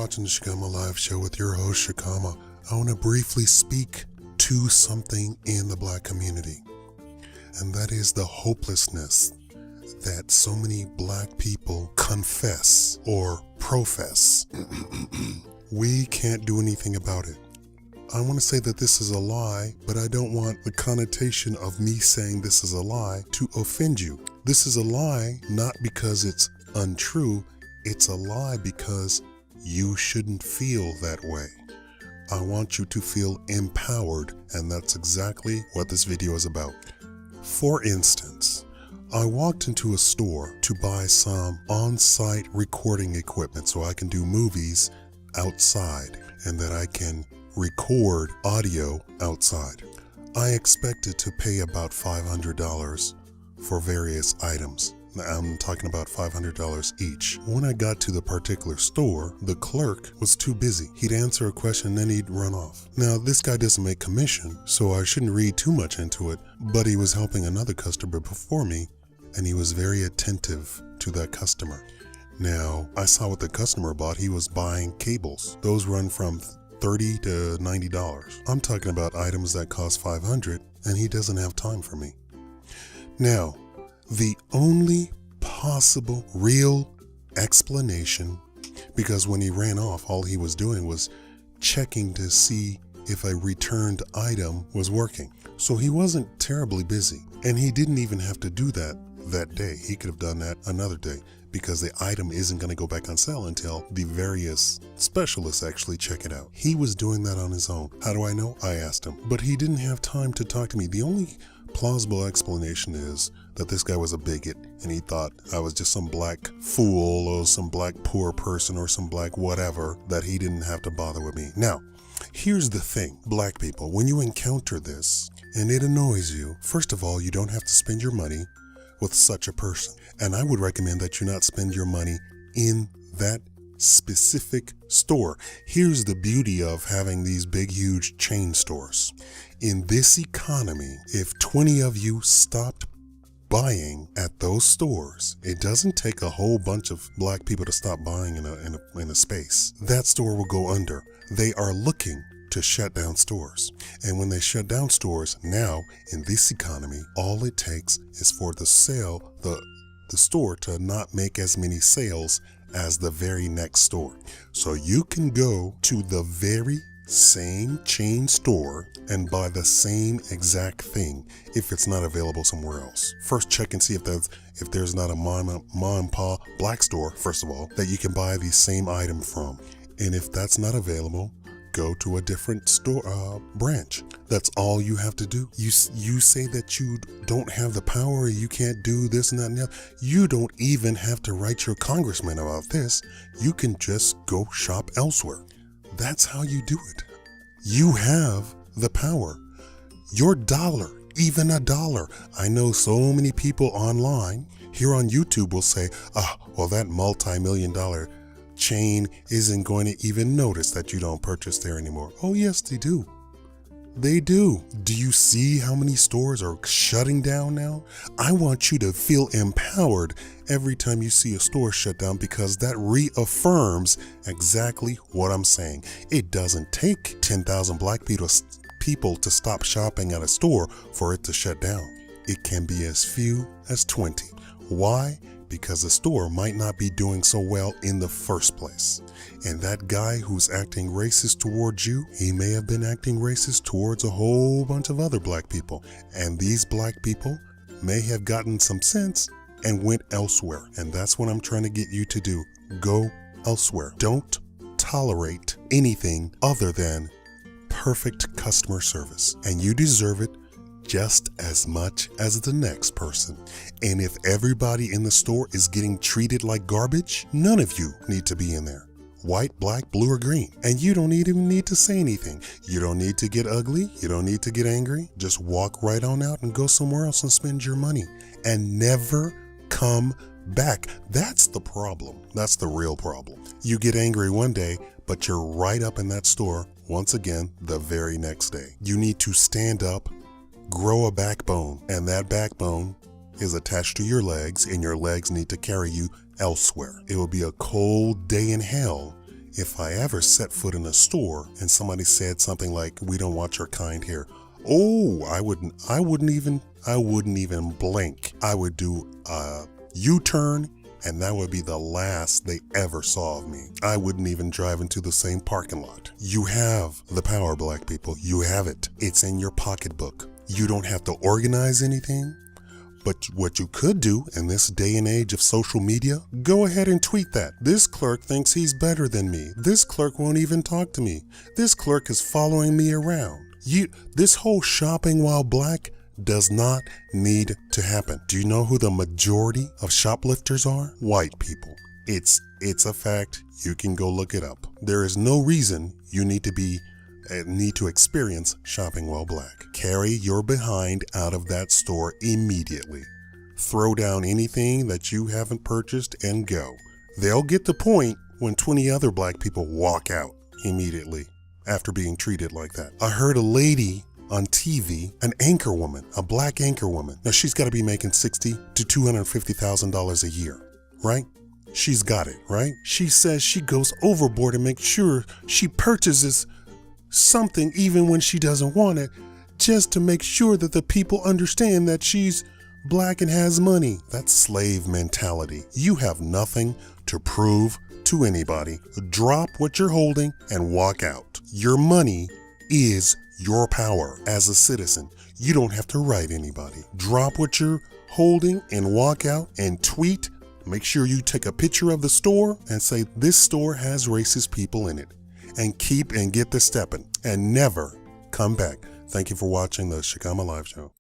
watching the Shakaama Live Show with your host, Shakaama. I want to briefly speak to something in the Black community, and that is the hopelessness that so many Black people confess or profess. We can't do anything about it. I want to say that this is a lie, but I don't want the connotation of me saying this is a lie to offend you. This is a lie not because it's untrue, it's a lie because you shouldn't feel that way. I want you to feel empowered, and that's exactly what this video is about. For instance, I walked into a store to buy some on-site recording equipment so I can do movies outside and that I can record audio outside. I expected to pay about $500 for various items. I'm talking about $500 each. When I got to the particular store, the clerk was too busy. He'd answer a question and then he'd run off. Now, this guy doesn't make commission, so I shouldn't read too much into it, but he was helping another customer before me, and he was very attentive to that customer. Now, I saw what the customer bought. He was buying cables. Those run from $30 to $90. I'm talking about items that cost $500, and he doesn't have time for me. Now, the only possible real explanation, because when he ran off, all he was doing was checking to see if a returned item was working. So he wasn't terribly busy, and he didn't even have to do that day. He could have done that another day, because the item isn't going to go back on sale until the various specialists actually check it out. He was doing that on his own. How do I know? I asked him. But he didn't have time to talk to me. The only plausible explanation is that this guy was a bigot and he thought I was just some Black fool or some Black poor person or some Black whatever, that he didn't have to bother with me. Now, here's the thing, Black people, when you encounter this and it annoys you, first of all, you don't have to spend your money with such a person. And I would recommend that you not spend your money in that specific store. Here's the beauty of having these big, huge chain stores. In this economy, if 20 of you stopped buying at those stores, it doesn't take a whole bunch of Black people to stop buying in a space. That store will go under. They are looking to shut down stores. And when they shut down stores, now in this economy, all it takes is for the store to not make as many sales as the very next store. So you can go to the very same chain store and buy the same exact thing if it's not available somewhere else. First, check and see if there's not a mom and pop Black store, first of all, that you can buy the same item from. And if that's not available, go to a different store branch. That's all you have to do. You say that you don't have the power, you can't do this and that and that. You don't even have to write your congressman about this. You can just go shop elsewhere. That's how you do it. You have the power. Your dollar, even a dollar. I know so many people online here on YouTube will say, well, that multi-million-dollar chain isn't going to even notice that you don't purchase there anymore. Oh yes, they do. They do. Do you see how many stores are shutting down now? I want you to feel empowered every time you see a store shut down, because that reaffirms exactly what I'm saying. It doesn't take 10,000 Black people to stop shopping at a store for it to shut down. It can be as few as 20. Why? Because the store might not be doing so well in the first place. And that guy who's acting racist towards you, he may have been acting racist towards a whole bunch of other Black people. And these Black people may have gotten some sense and went elsewhere. And that's what I'm trying to get you to do. Go elsewhere. Don't tolerate anything other than perfect customer service. And you deserve it just as much as the next person. And if everybody in the store is getting treated like garbage, none of you need to be in there. White, Black, blue, or green. And you don't even need to say anything. You don't need to get ugly. You don't need to get angry. Just walk right on out and go somewhere else and spend your money and never come back. That's the problem. That's the real problem. You get angry one day, but you're right up in that store once again the very next day. You need to stand up, grow a backbone, and that backbone is attached to your legs, and your legs need to carry you elsewhere. It will be a cold day in hell if I ever set foot in a store and somebody said something like, "We don't want your kind here," oh, I wouldn't even blink. I would do a U-turn, and that would be the last they ever saw of me. I wouldn't even drive into the same parking lot. You have the power, black people. You have it. It's in your pocketbook. You don't have to organize anything. But what you could do in this day and age of social media, go ahead and tweet that. This clerk thinks he's better than me. This clerk won't even talk to me. This clerk is following me around. This whole shopping while black does not need to happen. Do you know who the majority of shoplifters are? White people. It's a fact. You can go look it up. There is no reason you need to experience shopping while black. Carry your behind out of that store immediately. Throw down anything that you haven't purchased and go. They'll get the point when 20 other black people walk out immediately after being treated like that. I heard a lady on TV, an anchor woman, a black anchor woman. Now she's got to be making $60,000 to $250,000 a year, right? She's got it, right? She says she goes overboard and makes sure she purchases something even when she doesn't want it, just to make sure that the people understand that she's black and has money. That's slave mentality. You have nothing to prove to anybody. Drop what you're holding and walk out. Your money is your power as a citizen. You don't have to write anybody. Drop what you're holding and walk out and tweet. Make sure you take a picture of the store and say, "This store has racist people in it." And get the stepping and never come back. Thank you for watching the Shakaama Live Show.